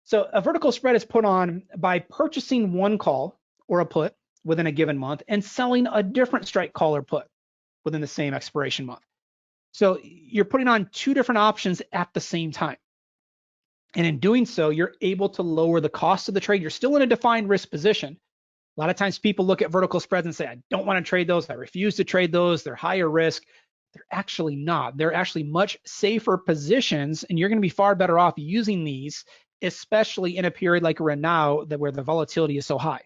So a vertical spread is put on by purchasing one call or a put within a given month and selling a different strike call or put within the same expiration month. So you're putting on two different options at the same time. And in doing so, you're able to lower the cost of the trade. You're still in a defined risk position. A lot of times people look at vertical spreads and say, I don't want to trade those. I refuse to trade those. They're higher risk. They're actually not. They're actually much safer positions, and you're going to be far better off using these, especially in a period like we're in now where the volatility is so high.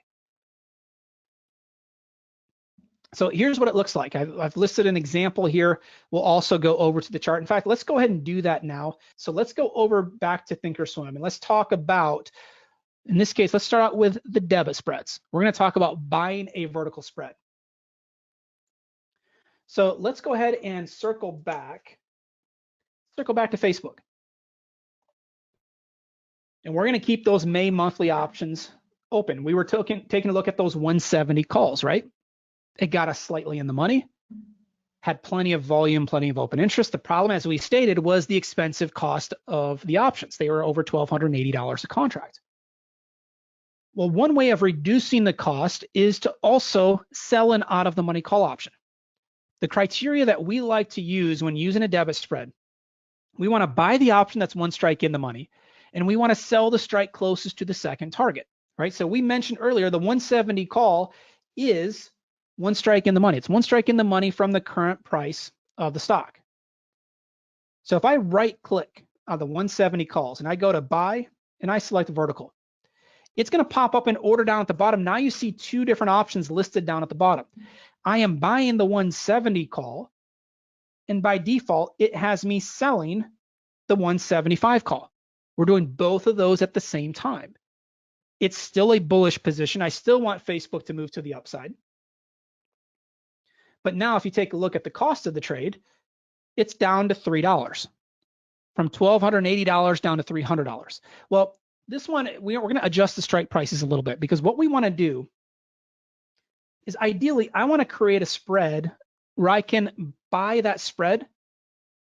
So here's what it looks like. I've listed an example here. We'll also go over to the chart. In fact, let's go ahead and do that now. So let's go over back to Thinkorswim and let's talk about, in this case, let's start out with the debit spreads. We're going to talk about buying a vertical spread. So let's go ahead and circle back to Facebook. And we're going to keep those May monthly options open. We were taking a look at those 170 calls, right? It got us slightly in the money, had plenty of volume, plenty of open interest. The problem, as we stated, was the expensive cost of the options. They were over $1,280 a contract. Well, one way of reducing the cost is to also sell an out of the money call option. The criteria that we like to use when using a debit spread, we want to buy the option that's one strike in the money, and we want to sell the strike closest to the second target, right? So we mentioned earlier the 170 call is one strike in the money. It's one strike in the money from the current price of the stock. So if I right click on the 170 calls and I go to buy and I select vertical, it's going to pop up an order down at the bottom. Now you see two different options listed down at the bottom. I am buying the 170 call, and by default, it has me selling the 175 call. We're doing both of those at the same time. It's still a bullish position. I still want Facebook to move to the upside. But now if you take a look at the cost of the trade, it's down to $3, from $1,280 down to $300. Well, this one, we're going to adjust the strike prices a little bit, because what we want to do is ideally, I want to create a spread where I can buy that spread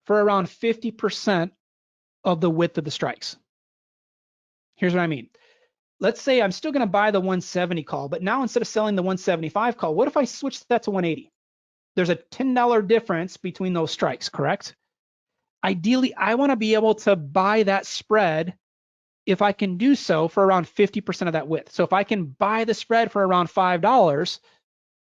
for around 50% of the width of the strikes. Here's what I mean. Let's say I'm still going to buy the 170 call, but now instead of selling the 175 call, what if I switch that to 180? There's a $10 difference between those strikes, correct? Ideally, I want to be able to buy that spread if I can do so for around 50% of that width. So if I can buy the spread for around $5,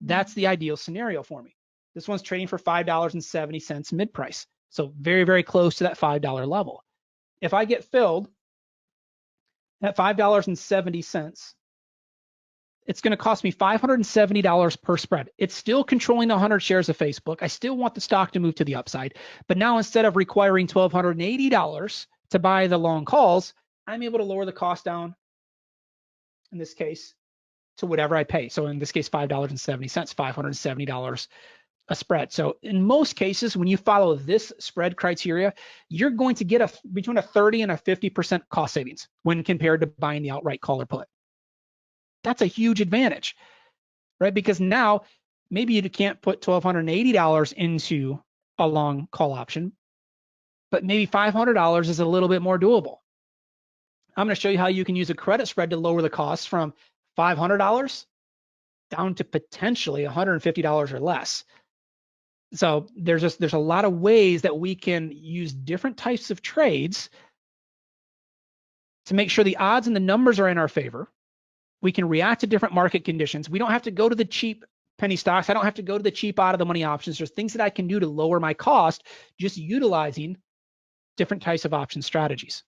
that's the ideal scenario for me. This one's trading for $5.70 mid price. So very, very close to that $5 level. If I get filled at $5.70, it's going to cost me $570 per spread. It's still controlling the 100 shares of Facebook. I still want the stock to move to the upside. But now instead of requiring $1,280 to buy the long calls, I'm able to lower the cost down, in this case, to whatever I pay. So in this case, $5.70, $570 a spread. So in most cases, when you follow this spread criteria, you're going to get between a 30 and a 50% cost savings when compared to buying the outright call or put. That's a huge advantage, right? Because now maybe you can't put $1,280 into a long call option, but maybe $500 is a little bit more doable. I'm going to show you how you can use a credit spread to lower the cost from $500 down to potentially $150 or less. So there's a lot of ways that we can use different types of trades to make sure the odds and the numbers are in our favor. We can react to different market conditions. We don't have to go to the cheap penny stocks. I don't have to go to the cheap out of the money options. There's things that I can do to lower my cost just utilizing different types of option strategies.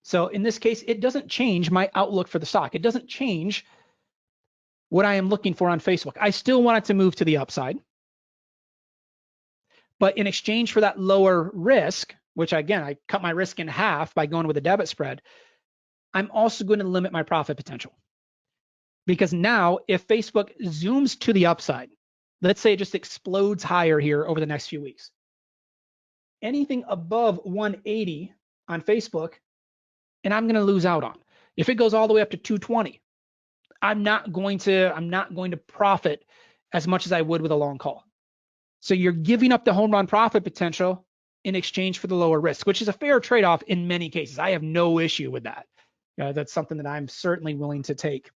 So in this case, it doesn't change my outlook for the stock. It doesn't change what I am looking for on Facebook. I still want it to move to the upside. But in exchange for that lower risk, which again, I cut my risk in half by going with a debit spread, I'm also going to limit my profit potential. Because now if Facebook zooms to the upside, let's say it just explodes higher here over the next few weeks, anything above 180 on Facebook, and I'm going to lose out on. If it goes all the way up to 220, I'm not going to profit as much as I would with a long call. So you're giving up the home run profit potential in exchange for the lower risk, which is a fair trade-off in many cases. I have no issue with that. That's something that I'm certainly willing to take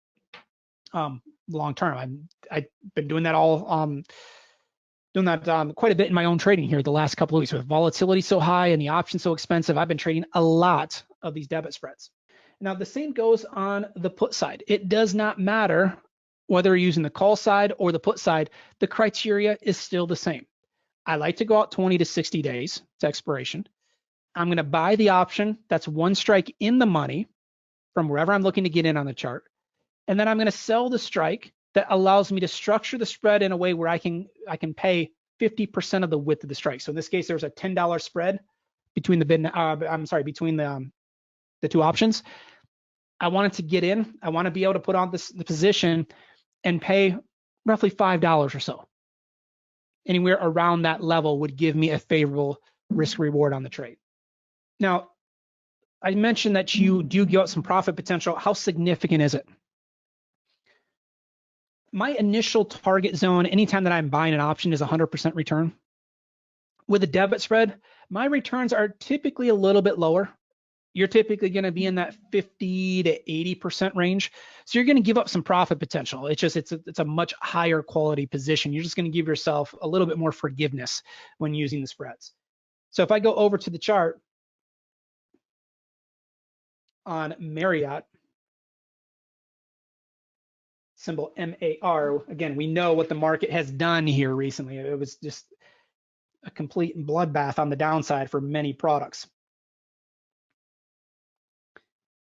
long term. I've been doing that quite a bit in my own trading here the last couple of weeks with volatility so high and the options so expensive. I've been trading a lot of these debit spreads. Now the same goes on the put side. It does not matter whether you're using the call side or the put side, the criteria is still the same. I like to go out 20 to 60 days to expiration. I'm going to buy the option that's one strike in the money from wherever I'm looking to get in on the chart. And then I'm going to sell the strike that allows me to structure the spread in a way where I can pay 50% of the width of the strike. So in this case, there's a $10 spread between the between the two options. I wanted to get in. I want to be able to put on the position and pay roughly $5 or so. Anywhere around that level would give me a favorable risk reward on the trade. Now, I mentioned that you do give out some profit potential. How significant is it? My initial target zone, anytime that I'm buying an option, is 100% return. With a debit spread, my returns are typically a little bit lower. You're typically going to be in that 50 to 80% range. So you're going to give up some profit potential. It's a much higher quality position. You're just going to give yourself a little bit more forgiveness when using the spreads. So if I go over to the chart on Marriott, symbol MAR, again, we know what the market has done here recently. It was just a complete bloodbath on the downside for many products.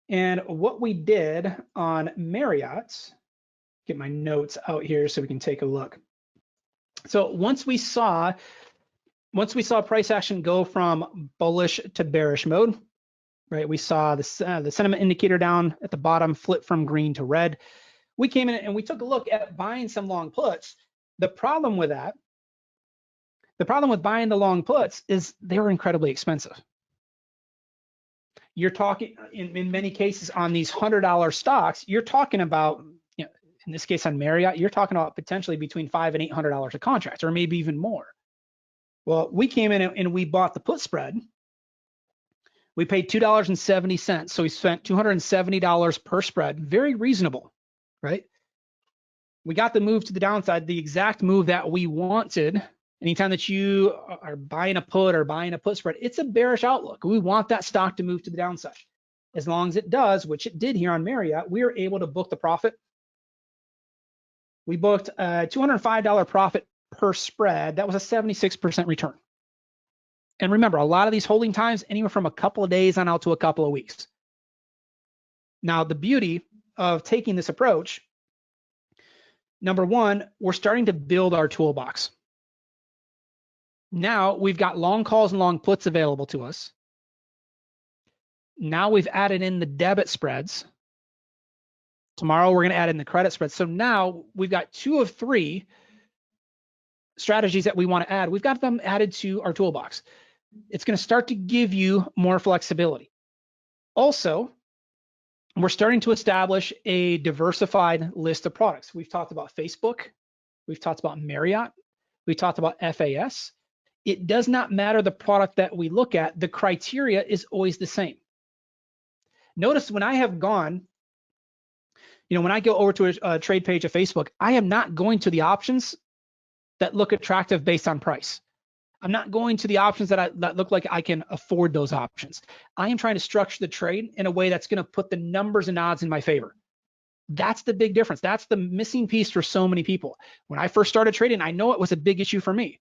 And what we did on Marriott, get my notes out here so we can take a look. So once we saw price action go from bullish to bearish mode, right? We saw the sentiment indicator down at the bottom flip from green to red. We came in and we took a look at buying some long puts. The problem with buying the long puts is they were incredibly expensive. You're talking in many cases on these $100 stocks, you're talking about, in this case on Marriott, you're talking about potentially between $500 and $800 a contract, or maybe even more. Well, we came in and we bought the put spread. We paid $2.70, so we spent $270 per spread. Very reasonable, right? We got the move to the downside, the exact move that we wanted. Anytime that you are buying a put or buying a put spread, it's a bearish outlook. We want that stock to move to the downside. As long as it does, which it did here on Marriott, we were able to book the profit. We booked a $205 profit per spread. That was a 76% return. And remember, a lot of these holding times, anywhere from a couple of days on out to a couple of weeks. Now, the beauty of taking this approach, number one, we're starting to build our toolbox. Now we've got long calls and long puts available to us. Now we've added in the debit spreads. Tomorrow we're going to add in the credit spreads. So now we've got 2 of 3 strategies that we want to add. We've got them added to our toolbox. It's going to start to give you more flexibility. Also, we're starting to establish a diversified list of products. We've talked about Facebook. We've talked about Marriott. We talked about FAS. It does not matter the product that we look at. The criteria is always the same. Notice when I have gone, when I go over to a trade page of Facebook, I am not going to the options that look attractive based on price. I'm not going to the options that look like I can afford those options. I am trying to structure the trade in a way that's going to put the numbers and odds in my favor. That's the big difference. That's the missing piece for so many people. When I first started trading, I know it was a big issue for me.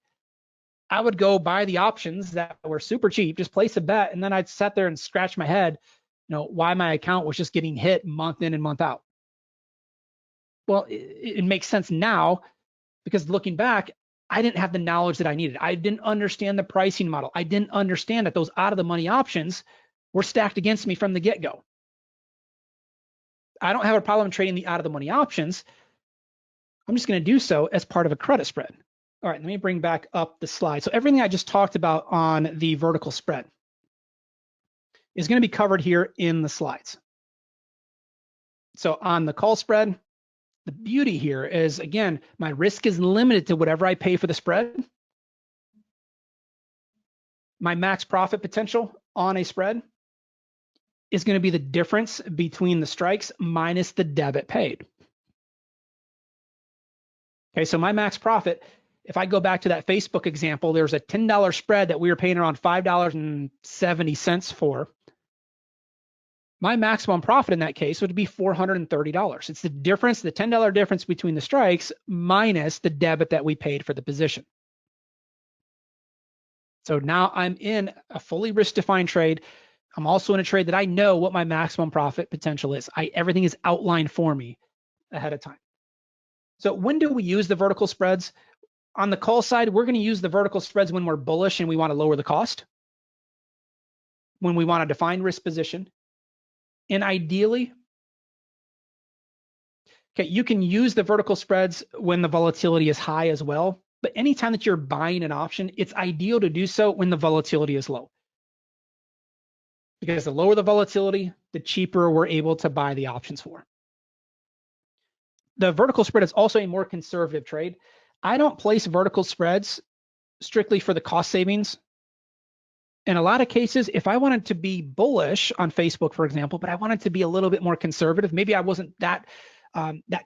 I would go buy the options that were super cheap, just place a bet, and then I'd sit there and scratch my head, why my account was just getting hit month in and month out. Well, it makes sense now because looking back, I didn't have the knowledge that I needed. I didn't understand the pricing model. I didn't understand that those out of the money options were stacked against me from the get-go. I don't have a problem trading the out of the money options. I'm just going to do so as part of a credit spread. All right, let me bring back up the slide. So everything I just talked about on the vertical spread is going to be covered here in the slides. So on the call spread, the beauty here is, again, my risk is limited to whatever I pay for the spread. My max profit potential on a spread is going to be the difference between the strikes minus the debit paid. Okay, so my max profit, if I go back to that Facebook example, there's a $10 spread that we were paying around $5.70 for. My maximum profit in that case would be $430. It's the difference, the $10 difference between the strikes minus the debit that we paid for the position. So now I'm in a fully risk-defined trade. I'm also in a trade that I know what my maximum profit potential is. Everything is outlined for me ahead of time. So when do we use the vertical spreads? On the call side, we're going to use the vertical spreads when we're bullish and we want to lower the cost, when we want to define risk position. And ideally, okay, you can use the vertical spreads when the volatility is high as well. But anytime that you're buying an option, it's ideal to do so when the volatility is low. Because the lower the volatility, the cheaper we're able to buy the options for. The vertical spread is also a more conservative trade. I don't place vertical spreads strictly for the cost savings. In a lot of cases, if I wanted to be bullish on Facebook, for example, but I wanted to be a little bit more conservative, maybe I wasn't that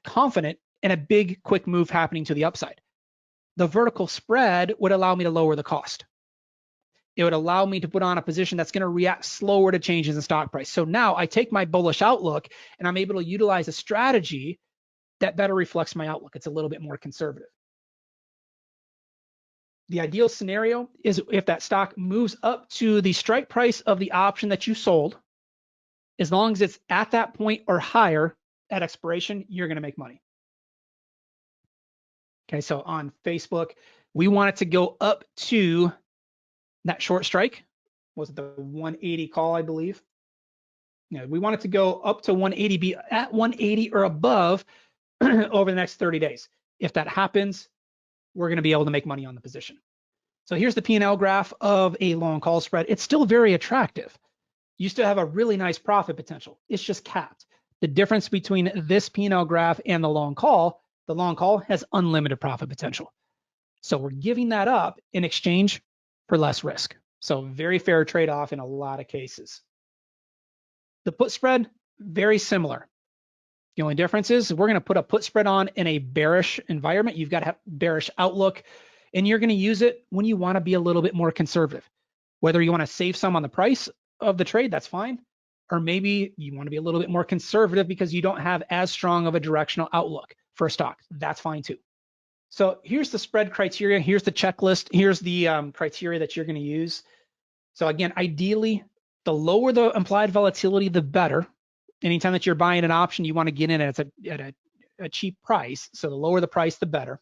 confident in a big, quick move happening to the upside. The vertical spread would allow me to lower the cost. It would allow me to put on a position that's going to react slower to changes in stock price. So now I take my bullish outlook and I'm able to utilize a strategy that better reflects my outlook. It's a little bit more conservative. The ideal scenario is if that stock moves up to the strike price of the option that you sold, as long as it's at that point or higher at expiration, you're going to make money. Okay, so on Facebook, we want it to go up to that short strike. Was it the 180 call, I believe? Yeah, we want it to go up to 180, be at 180 or above over the next 30 days. If that happens, we're going to be able to make money on the position. So here's the P&L graph of a long call spread. It's still very attractive. You still have a really nice profit potential. It's just capped. The difference between this P&L graph and the long call has unlimited profit potential. So we're giving that up in exchange for less risk. So very fair trade-off in a lot of cases. The put spread, very similar. The only difference is we're going to put a put spread on in a bearish environment. You've got to have bearish outlook, and you're going to use it when you want to be a little bit more conservative. Whether you want to save some on the price of the trade, that's fine. Or maybe you want to be a little bit more conservative because you don't have as strong of a directional outlook for a stock. That's fine too. So here's the spread criteria. Here's the checklist. Here's the criteria that you're going to use. So again, ideally, the lower the implied volatility, the better. Anytime that you're buying an option, you want to get in at a cheap price. So the lower the price, the better.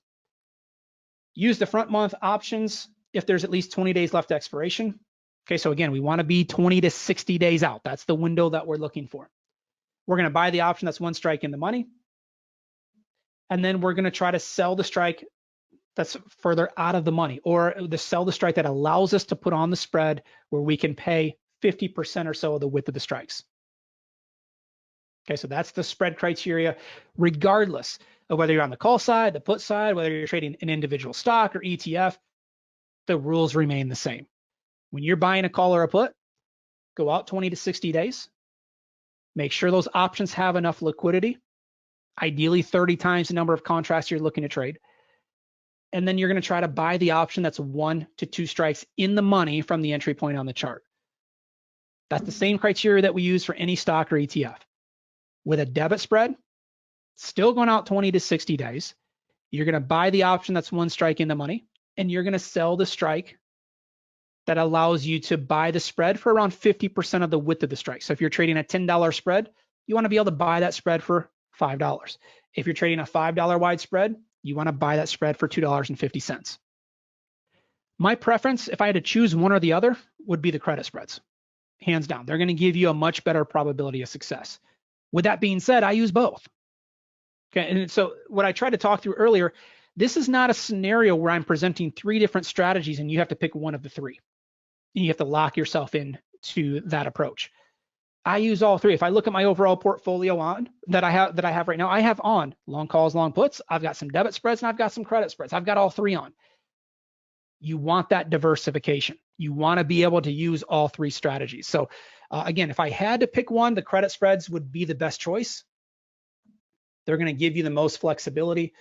Use the front month options if there's at least 20 days left to expiration. Okay, so again, we want to be 20 to 60 days out. That's the window that we're looking for. We're going to buy the option that's one strike in the money. And then we're going to try to sell the strike that's further out of the money, or sell the strike that allows us to put on the spread where we can pay 50% or so of the width of the strikes. Okay, so that's the spread criteria, regardless of whether you're on the call side, the put side, whether you're trading an individual stock or ETF, the rules remain the same. When you're buying a call or a put, go out 20 to 60 days. Make sure those options have enough liquidity, ideally 30 times the number of contracts you're looking to trade. And then you're going to try to buy the option that's 1 to 2 strikes in the money from the entry point on the chart. That's the same criteria that we use for any stock or ETF. With a debit spread, still going out 20 to 60 days, you're going to buy the option that's 1 strike in the money, and you're going to sell the strike that allows you to buy the spread for around 50% of the width of the strike. So if you're trading a $10 spread, you want to be able to buy that spread for $5. If you're trading a $5 wide spread, you want to buy that spread for $2.50. My preference, if I had to choose one or the other, would be the credit spreads. Hands down. They're going to give you a much better probability of success. With that being said, I use both. Okay, and so what I tried to talk through earlier, this is not a scenario where I'm presenting 3 different strategies and you have to pick one of the 3. And you have to lock yourself in to that approach. I use all 3. If I look at my overall portfolio on that I have right now, I have on long calls, long puts. I've got some debit spreads, and I've got some credit spreads. I've got all 3 on. You want that diversification. You want to be able to use all three strategies. So again, if I had to pick one, the credit spreads would be the best choice. They're going to give you the most flexibility,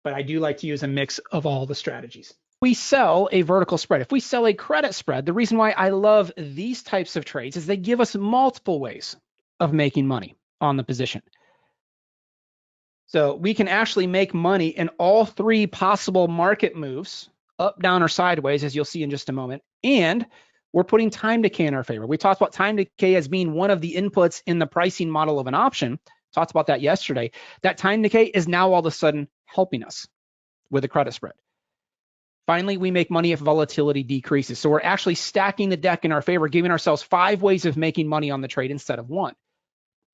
but I do like to use a mix of all the strategies. We sell a vertical spread. If we sell a credit spread, the reason why I love these types of trades is they give us multiple ways of making money on the position. So we can actually make money in all three possible market moves, up, down, or sideways, as you'll see in just a moment. And we're putting time decay in our favor. We talked about time decay as being one of the inputs in the pricing model of an option. Talked about that yesterday. That time decay is now all of a sudden helping us with a credit spread. Finally, we make money if volatility decreases. So we're actually stacking the deck in our favor, giving ourselves 5 ways of making money on the trade instead of 1.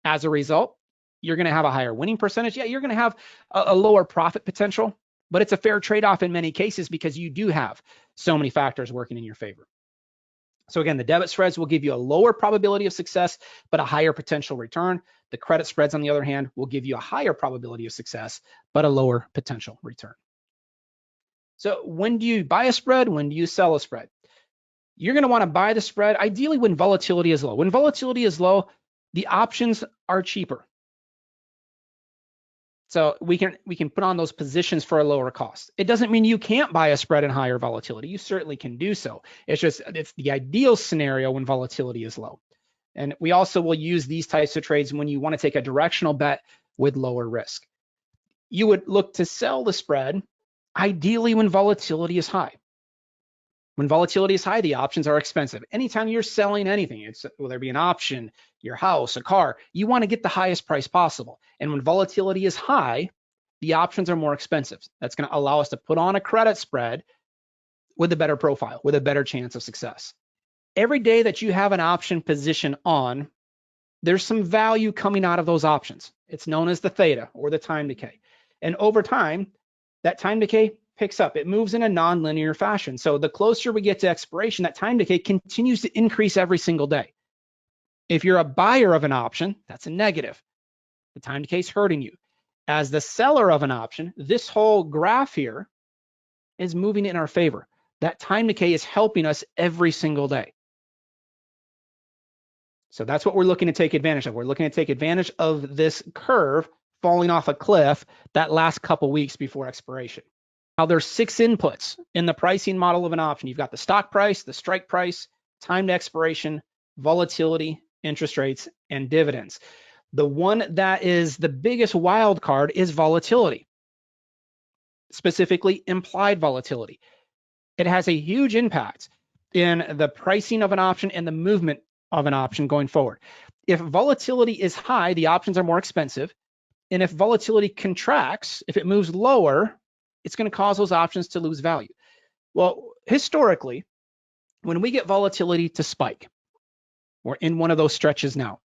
As a result, you're going to have a higher winning percentage. Yeah, you're going to have a lower profit potential, but it's a fair trade-off in many cases because you do have so many factors working in your favor. So again, the debit spreads will give you a lower probability of success, but a higher potential return. The credit spreads, on the other hand, will give you a higher probability of success, but a lower potential return. So when do you buy a spread? When do you sell a spread? You're going to want to buy the spread, ideally when volatility is low. When volatility is low, the options are cheaper. So we can put on those positions for a lower cost. It doesn't mean you can't buy a spread in higher volatility. You certainly can do so. It's the ideal scenario when volatility is low. And we also will use these types of trades when you want to take a directional bet with lower risk. You would look to sell the spread ideally when volatility is high. When volatility is high, the options are expensive. Anytime you're selling anything, whether it be an option, your house, a car, you want to get the highest price possible. And when volatility is high, the options are more expensive. That's going to allow us to put on a credit spread with a better profile, with a better chance of success. Every day that you have an option position on, there's some value coming out of those options. It's known as the theta or the time decay. And over time, that time decay picks up. It moves in a non-linear fashion. So the closer we get to expiration, that time decay continues to increase every single day. If you're a buyer of an option, that's a negative. The time decay is hurting you. As the seller of an option, this whole graph here is moving in our favor. That time decay is helping us every single day. So that's what we're looking to take advantage of. We're looking to take advantage of this curve falling off a cliff that last couple weeks before expiration. Now there's 6 inputs in the pricing model of an option. You've got the stock price, the strike price, time to expiration, volatility, interest rates, and dividends. The one that is the biggest wild card is volatility, specifically implied volatility. It has a huge impact in the pricing of an option and the movement of an option going forward. If volatility is high, the options are more expensive. And if volatility contracts, if it moves lower, it's going to cause those options to lose value. Well, historically, when we get volatility to spike, we're in one of those stretches now,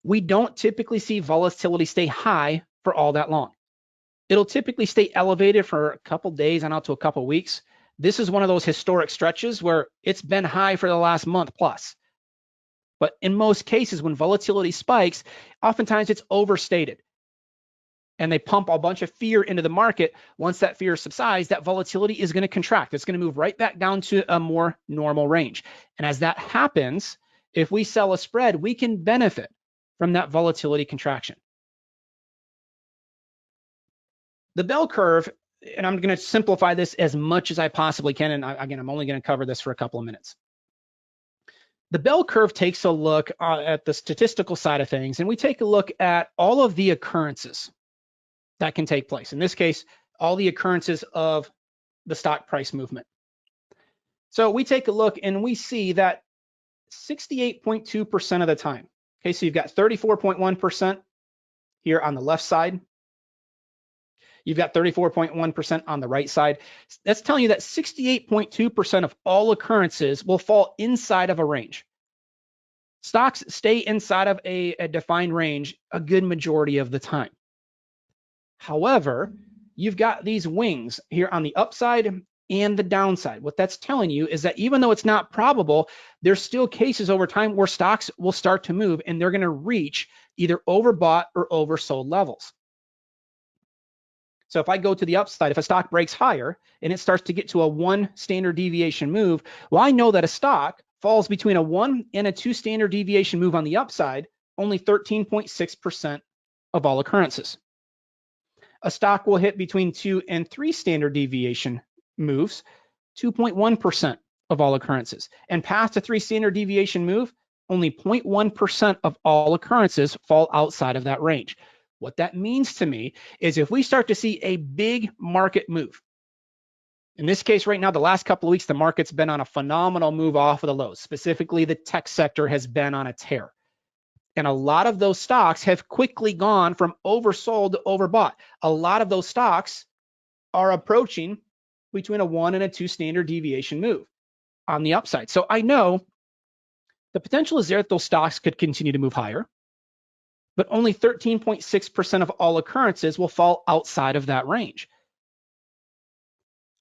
we don't typically see volatility stay high for all that long. It'll typically stay elevated for a couple days and out to a couple weeks. This is one of those historic stretches where it's been high for the last month plus. But in most cases, when volatility spikes, oftentimes it's overstated. And they pump a bunch of fear into the market. Once that fear subsides, that volatility is going to contract. It's going to move right back down to a more normal range. And as that happens, if we sell a spread, we can benefit from that volatility contraction. The bell curve, and I'm going to simplify this as much as I possibly can. And again, I'm only going to cover this for a couple of minutes. The bell curve takes a look at the statistical side of things, and we take a look at all of the occurrences that can take place. In this case, all the occurrences of the stock price movement. So we take a look and we see that 68.2% of the time. Okay, so you've got 34.1% here on the left side. You've got 34.1% on the right side. That's telling you that 68.2% of all occurrences will fall inside of a range. Stocks stay inside of a defined range a good majority of the time. However, you've got these wings here on the upside and the downside. What that's telling you is that even though it's not probable, there's still cases over time where stocks will start to move and they're going to reach either overbought or oversold levels. So if I go to the upside, if a stock breaks higher and it starts to get to a 1 standard deviation move, well, I know that a stock falls between a 1 and a 2 standard deviation move on the upside, only 13.6% of all occurrences. A stock will hit between 2 and 3 standard deviation moves, 2.1% of all occurrences. And past a 3 standard deviation move, only 0.1% of all occurrences fall outside of that range. What that means to me is if we start to see a big market move, in this case right now, the last couple of weeks, the market's been on a phenomenal move off of the lows. Specifically, the tech sector has been on a tear. And a lot of those stocks have quickly gone from oversold to overbought. A lot of those stocks are approaching between a 1 and a 2 standard deviation move on the upside. So I know the potential is there that those stocks could continue to move higher, but only 13.6% of all occurrences will fall outside of that range.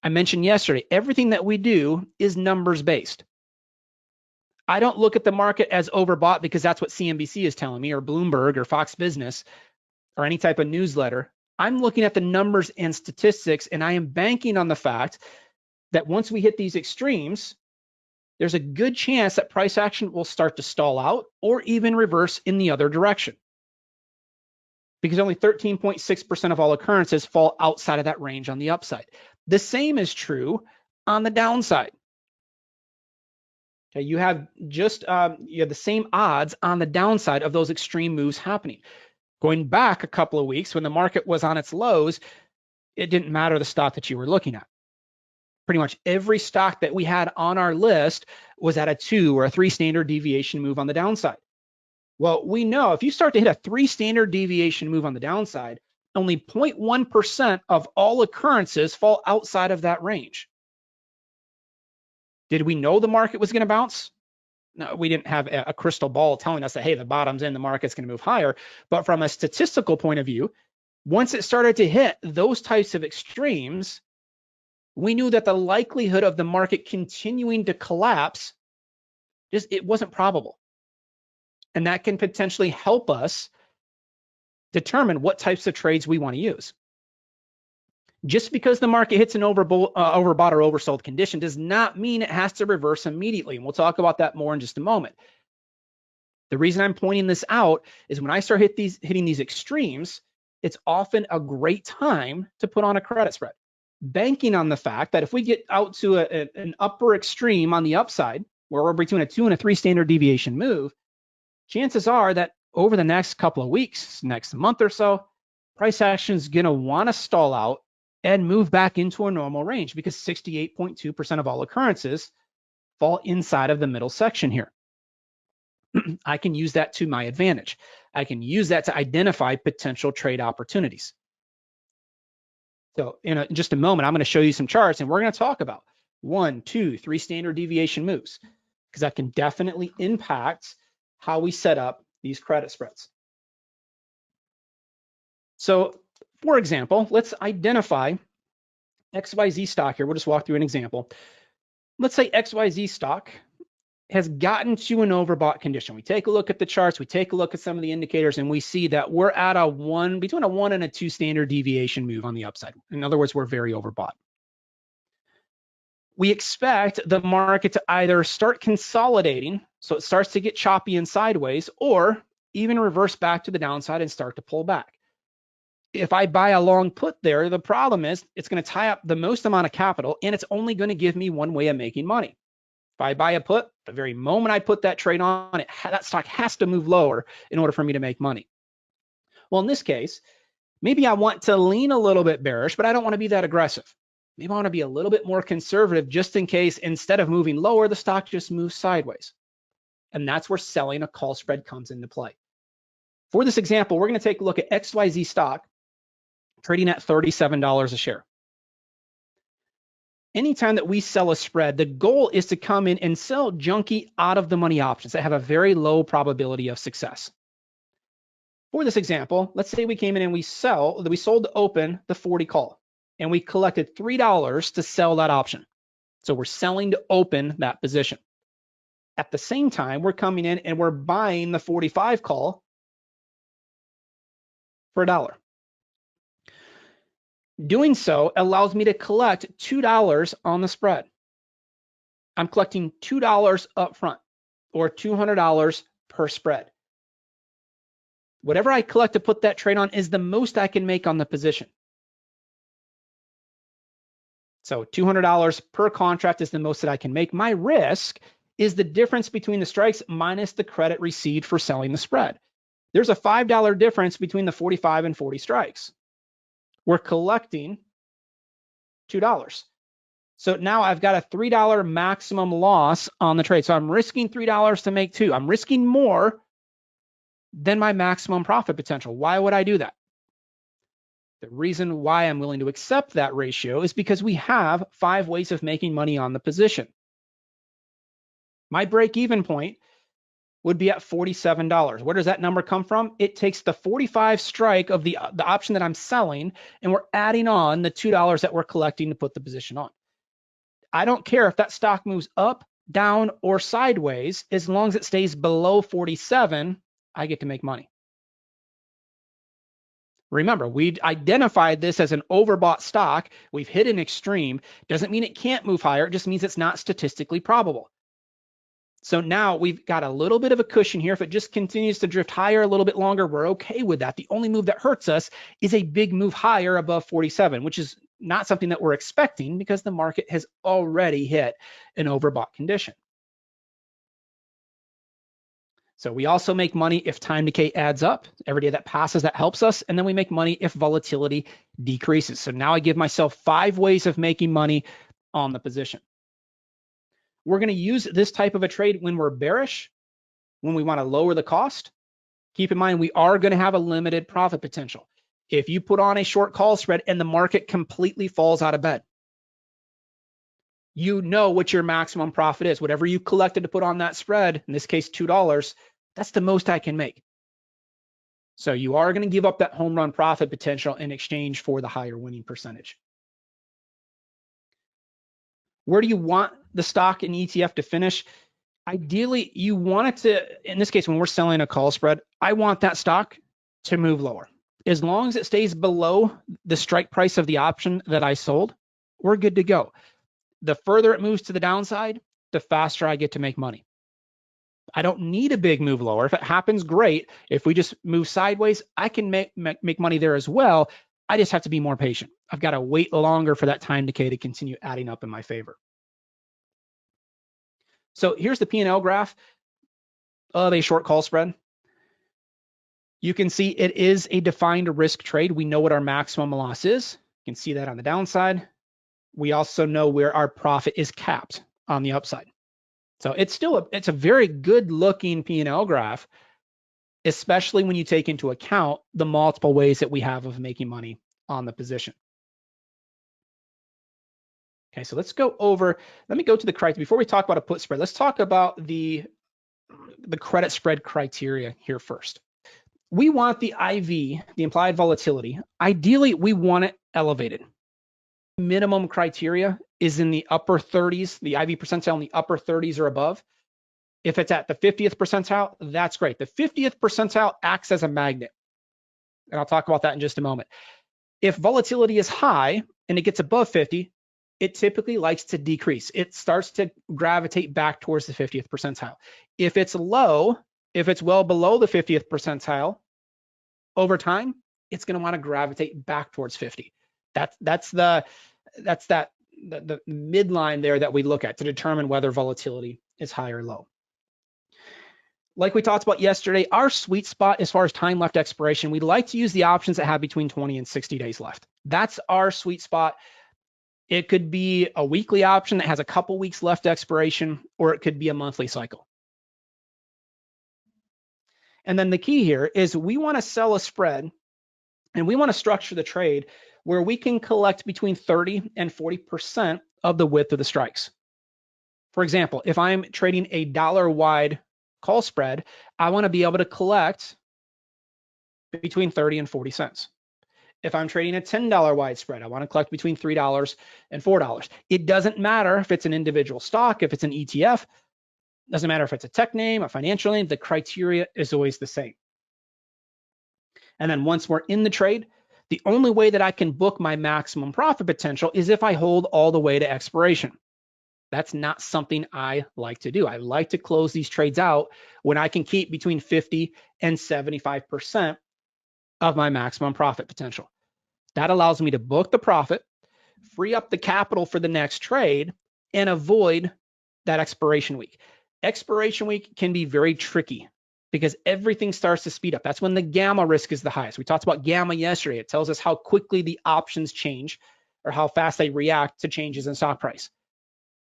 I mentioned yesterday, everything that we do is numbers based. I don't look at the market as overbought because that's what CNBC is telling me, or Bloomberg, or Fox Business, or any type of newsletter. I'm looking at the numbers and statistics, and I am banking on the fact that once we hit these extremes, there's a good chance that price action will start to stall out or even reverse in the other direction, because only 13.6% of all occurrences fall outside of that range on the upside. The same is true on the downside. Okay, you have the same odds on the downside of those extreme moves happening. Going back a couple of weeks when the market was on its lows, it didn't matter the stock that you were looking at. Pretty much every stock that we had on our list was at a 2 or a 3 standard deviation move on the downside. Well, we know if you start to hit a 3 standard deviation move on the downside, only 0.1% of all occurrences fall outside of that range. Did we know the market was going to bounce? No, we didn't have a crystal ball telling us that, hey, the bottom's in, the market's going to move higher. But from a statistical point of view, once it started to hit those types of extremes, we knew that the likelihood of the market continuing to collapse, it wasn't probable. And that can potentially help us determine what types of trades we want to use. Just because the market hits an overbought or oversold condition does not mean it has to reverse immediately. And we'll talk about that more in just a moment. The reason I'm pointing this out is when I start hitting these extremes, it's often a great time to put on a credit spread, banking on the fact that if we get out to an upper extreme on the upside, where we're between a 2 and a 3 standard deviation move, chances are that over the next couple of weeks, next month or so, price action is going to want to stall out and move back into a normal range, because 68.2% of all occurrences fall inside of the middle section here. I can use that to my advantage. I can use that to identify potential trade opportunities. So in just a moment, I'm going to show you some charts, and we're going to talk about 1, 2, 3 standard deviation moves, because that can definitely impact how we set up these credit spreads. So for example, let's identify XYZ stock here. We'll just walk through an example. Let's say XYZ stock has gotten to an overbought condition. We take a look at the charts, we take a look at some of the indicators, and we see that we're at between a 1 and a 2 standard deviation move on the upside. In other words, we're very overbought. We expect the market to either start consolidating, so it starts to get choppy and sideways, or even reverse back to the downside and start to pull back. If I buy a long put there, the problem is it's going to tie up the most amount of capital, and it's only going to give me one way of making money. If I buy a put, the very moment I put that trade on, that stock has to move lower in order for me to make money. Well, in this case, maybe I want to lean a little bit bearish, but I don't want to be that aggressive. Maybe I want to be a little bit more conservative, just in case instead of moving lower, the stock just moves sideways. And that's where selling a call spread comes into play. For this example, we're going to take a look at XYZ stock trading at $37 a share. Anytime that we sell a spread, the goal is to come in and sell junky out of the money options that have a very low probability of success. For this example, let's say we came in and we sold to open the 40 call, and we collected $3 to sell that option. So we're selling to open that position. At the same time, we're coming in and we're buying the 45 call for $1. Doing so allows me to collect $2 on the spread. I'm collecting $2 up front, or $200 per spread. Whatever I collect to put that trade on is the most I can make on the position. So $200 per contract is the most that I can make. My risk is the difference between the strikes minus the credit received for selling the spread. There's a $5 difference between the 45 and 40 strikes. We're collecting $2. So now I've got a $3 maximum loss on the trade. So I'm risking $3 to make 2. I'm risking more than my maximum profit potential. Why would I do that? The reason why I'm willing to accept that ratio is because we have 5 ways of making money on the position. My break-even point would be at $47. Where does that number come from? It takes the 45 strike of the option that I'm selling, and we're adding on the $2 that we're collecting to put the position on. I don't care if that stock moves up, down, or sideways. As long as it stays below 47, I get to make money. Remember, we identified this as an overbought stock. We've hit an extreme. Doesn't mean it can't move higher. It just means it's not statistically probable. So now we've got a little bit of a cushion here. If it just continues to drift higher a little bit longer, we're okay with that. The only move that hurts us is a big move higher above 47, which is not something that we're expecting because the market has already hit an overbought condition. So we also make money if time decay adds up. Every day that passes, that helps us. And then we make money if volatility decreases. So now I give myself 5 ways of making money on the position. We're going to use this type of a trade when we're bearish, when we want to lower the cost. Keep in mind, we are going to have a limited profit potential. If you put on a short call spread and the market completely falls out of bed, you know what your maximum profit is. Whatever you collected to put on that spread, in this case, $2, that's the most I can make. So you are going to give up that home run profit potential in exchange for the higher winning percentage. Where do you want the stock and ETF to finish? Ideally, you want it to, in this case, when we're selling a call spread, I want that stock to move lower. As long as it stays below the strike price of the option that I sold, we're good to go. The further it moves to the downside, the faster I get to make money. I don't need a big move lower. If it happens, great. If we just move sideways, I can make money there as well. I just have to be more patient. I've got to wait longer for that time decay to continue adding up in my favor. So here's the P&L graph of a short call spread. You can see it is a defined risk trade. We know what our maximum loss is. You can see that on the downside. We also know where our profit is capped on the upside. So it's a very good looking P&L graph, especially when you take into account the multiple ways that we have of making money on the position. Okay, so let's go over, let me go to the criteria. Before we talk about a put spread, let's talk about the credit spread criteria here first. We want the IV, the implied volatility. Ideally, we want it elevated. Minimum criteria is in the upper 30s, the IV percentile in the upper 30s or above. If it's at the 50th percentile, that's great. The 50th percentile acts as a magnet. And I'll talk about that in just a moment. If volatility is high and it gets above 50, it typically likes to decrease. It starts to gravitate back towards the 50th percentile. If it's low, if it's well below the 50th percentile, over time, it's going to want to gravitate back towards 50. That's the midline there that we look at to determine whether volatility is high or low. Like we talked about yesterday, our sweet spot as far as time left expiration, we'd like to use the options that have between 20 and 60 days left. That's our sweet spot. It could be a weekly option that has a couple weeks left expiration, or it could be a monthly cycle. And then the key here is we want to sell a spread and we want to structure the trade where we can collect between 30 and 40% of the width of the strikes. For example, if I'm trading a dollar wide call spread, I want to be able to collect between 30 and 40 cents. If I'm trading a $10 wide spread, I want to collect between $3 and $4. It doesn't matter if it's an individual stock, if it's an ETF, doesn't matter if it's a tech name, a financial name, the criteria is always the same. And then once we're in the trade, The only way that I can book my maximum profit potential is if I hold all the way to expiration. That's not something I like to do. I like to close these trades out when I can keep between 50 and 75% of my maximum profit potential. That allows me to book the profit, free up the capital for the next trade, and avoid that expiration week. Expiration week can be very tricky because everything starts to speed up. That's when the gamma risk is the highest. We talked about gamma yesterday. It tells us how quickly the options change or how fast they react to changes in stock price.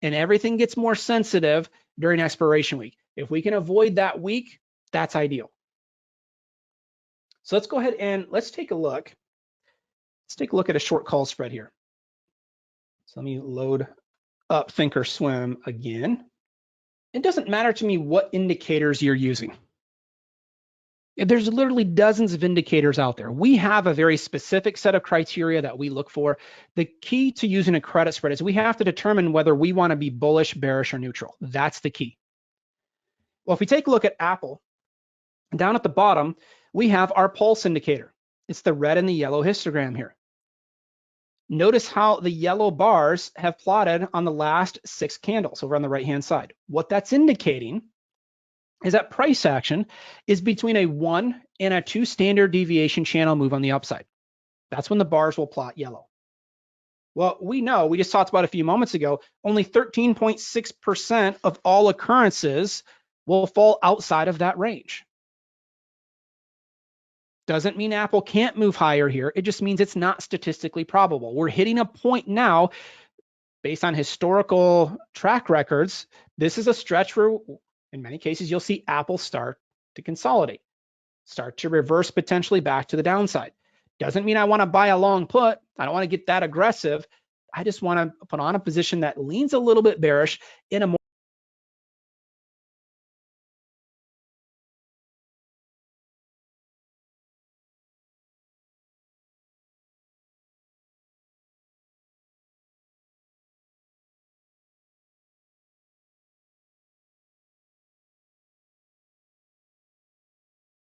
And everything gets more sensitive during expiration week. If we can avoid that week, that's ideal. So let's go ahead and let's take a look. Let's take a look at a short call spread here. So let me load up Thinkorswim again. It doesn't matter to me what indicators you're using. There's literally dozens of indicators out there. We have a very specific set of criteria that we look for. The key to using a credit spread is we have to determine whether we want to be bullish, bearish, or neutral. That's the key. Well, if we take a look at Apple, down at the bottom, we have our pulse indicator. It's the red and the yellow histogram here. Notice how the yellow bars have plotted on the last 6 candles over on the right-hand side. What that's indicating is that price action is between a 1 and a 2 standard deviation channel move on the upside. That's when the bars will plot yellow. Well, we know, we just talked about a few moments ago, only 13.6% of all occurrences will fall outside of that range. Doesn't mean Apple can't move higher here. It just means it's not statistically probable. We're hitting a point now, based on historical track records, this is a stretch where, in many cases, you'll see Apple start to consolidate, start to reverse potentially back to the downside. Doesn't mean I want to buy a long put. I don't want to get that aggressive. I just want to put on a position that leans a little bit bearish in a more